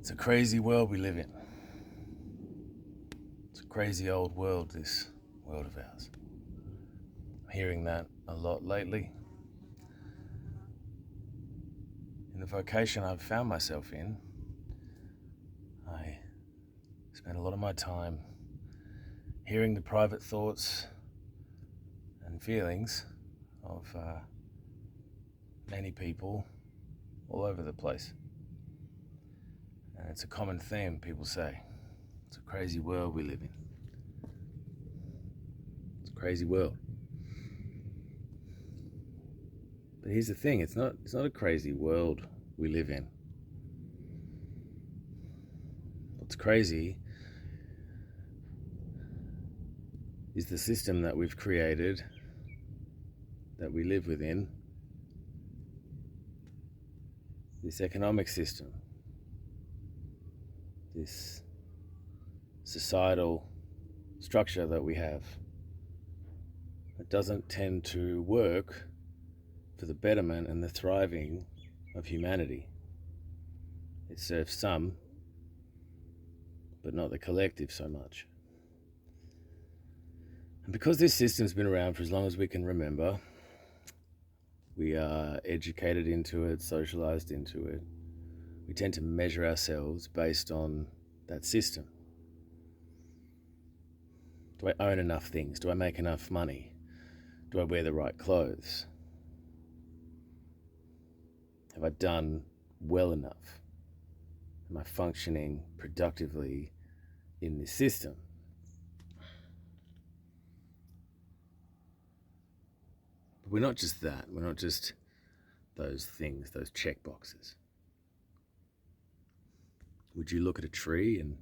It's a crazy world we live in. It's a crazy old world, this world of ours. I'm hearing that a lot lately. In the vocation I've found myself in, I spend a lot of my time hearing the private thoughts and feelings of many people all over the place. And it's a common theme, people say. It's a crazy world we live in. It's a crazy world. But here's the thing, it's not a crazy world we live in. What's crazy is the system that we've created, that we live within, this economic system, this societal structure that we have. It doesn't tend to work for the betterment and the thriving of humanity. It serves some, but not the collective so much. And because this system's been around for as long as we can remember, we are educated into it, socialized into it. We tend to measure ourselves based on that system. Do I own enough things? Do I make enough money? Do I wear the right clothes? Have I done well enough? Am I functioning productively in this system? But we're not just that. We're not just those things, those check boxes. Would you look at a tree and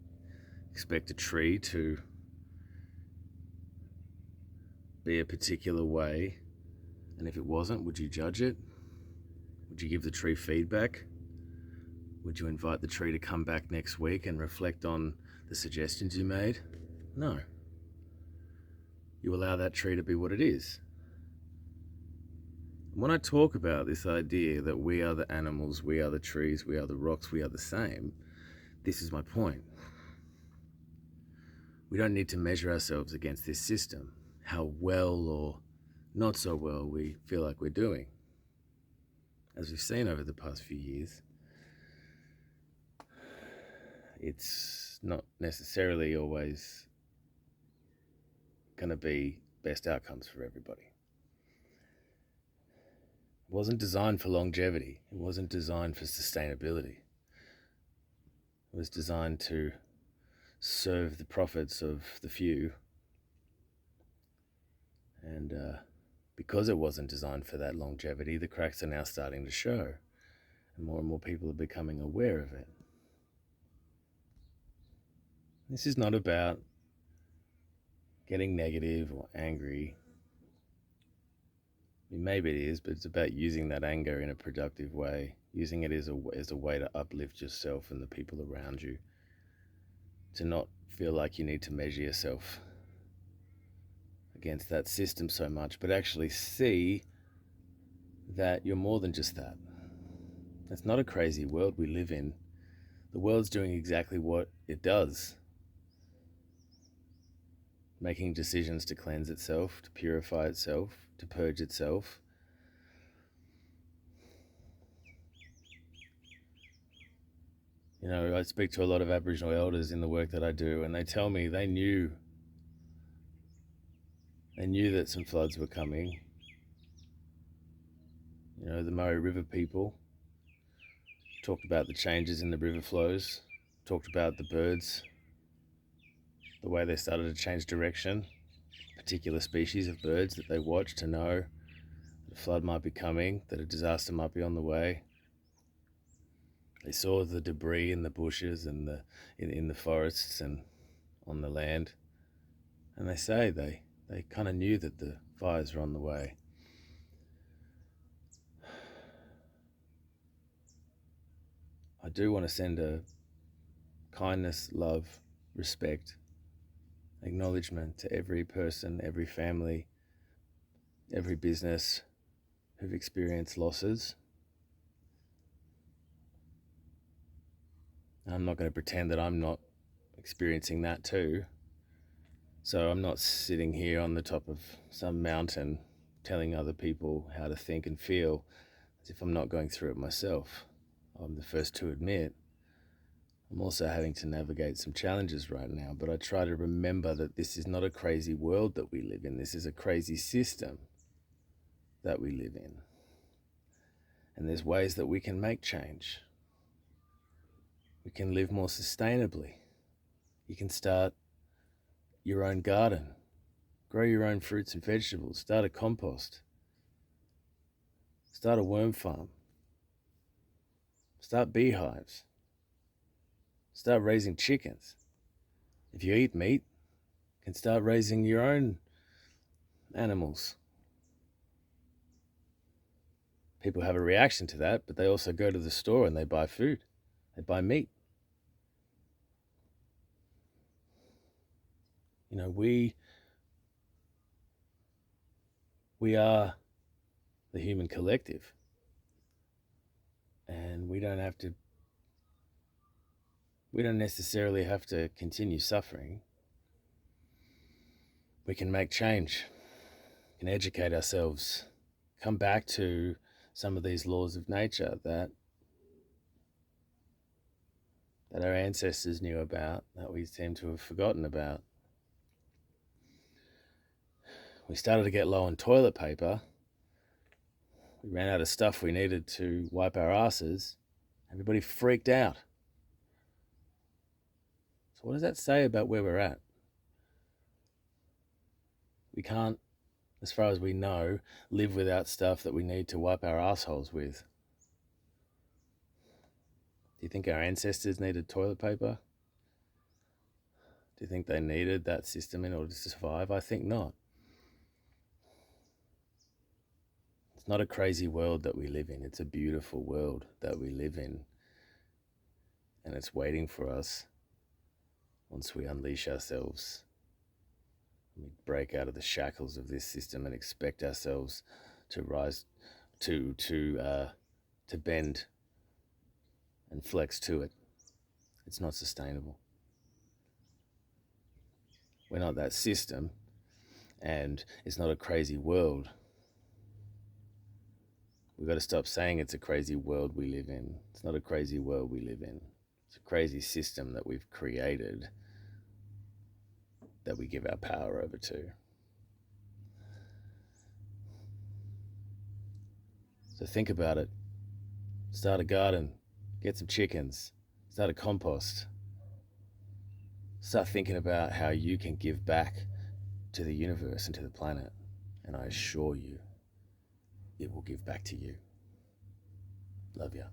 expect a tree to be a particular way? And if it wasn't, would you judge it? Would you give the tree feedback? Would you invite the tree to come back next week and reflect on the suggestions you made? No. You allow that tree to be what it is. When I talk about this idea that we are the animals, we are the trees, we are the rocks, we are the same, this is my point. We don't need to measure ourselves against this system, how well or not so well we feel like we're doing. As we've seen over the past few years, it's not necessarily always going to be best outcomes for everybody. It wasn't designed for longevity. It wasn't designed for sustainability. It was designed to serve the profits of the few. And because it wasn't designed for that longevity, the cracks are now starting to show. And more people are becoming aware of it. This is not about getting negative or angry. I mean, maybe it is, but it's about using that anger in a productive way, using it as a way to uplift yourself and the people around you, to not feel like you need to measure yourself against that system so much, but actually see that you're more than just that. It's not a crazy world we live in. The world's doing exactly what it does, making decisions to cleanse itself, to purify itself, to purge itself. You know, I speak to a lot of Aboriginal elders in the work that I do, and they tell me they knew that some floods were coming. You know, the Murray River people talked about the changes in the river flows, talked about the birds, the way they started to change direction, particular species of birds that they watch to know that a flood might be coming, that a disaster might be on the way. They saw the debris in the bushes and in the forests and on the land, and they say they kind of knew that the fires were on the way. I do want to send a kindness, love, respect, acknowledgement to every person, every family, every business who've experienced losses. I'm not going to pretend that I'm not experiencing that too. So I'm not sitting here on the top of some mountain telling other people how to think and feel as if I'm not going through it myself. I'm the first to admit I'm also having to navigate some challenges right now, but I try to remember that this is not a crazy world that we live in. This is a crazy system that we live in. And there's ways that we can make change. We can live more sustainably. You can start your own garden, grow your own fruits and vegetables, start a compost, start a worm farm, start beehives, start raising chickens. If you eat meat, you can start raising your own animals. People have a reaction to that, but they also go to the store and they buy food. They buy meat. You know, we are the human collective, and we don't necessarily have to continue suffering. We can make change, we can educate ourselves, come back to some of these laws of nature that our ancestors knew about, that we seem to have forgotten about. We started to get low on toilet paper. We ran out of stuff we needed to wipe our asses. Everybody freaked out. So what does that say about where we're at? We can't, as far as we know, live without stuff that we need to wipe our assholes with. Do you think our ancestors needed toilet paper? Do you think they needed that system in order to survive? I think not. It's not a crazy world that we live in. It's a beautiful world that we live in. And it's waiting for us once we unleash ourselves. We break out of the shackles of this system and expect ourselves to rise, to bend and flex to it. It's not sustainable. We're not that system, and it's not a crazy world. We've got to stop saying it's a crazy world we live in. It's not a crazy world we live in. It's a crazy system that we've created that we give our power over to. So think about it. Start a garden, get some chickens, start a compost. Start thinking about how you can give back to the universe and to the planet. And I assure you, it will give back to you. Love ya.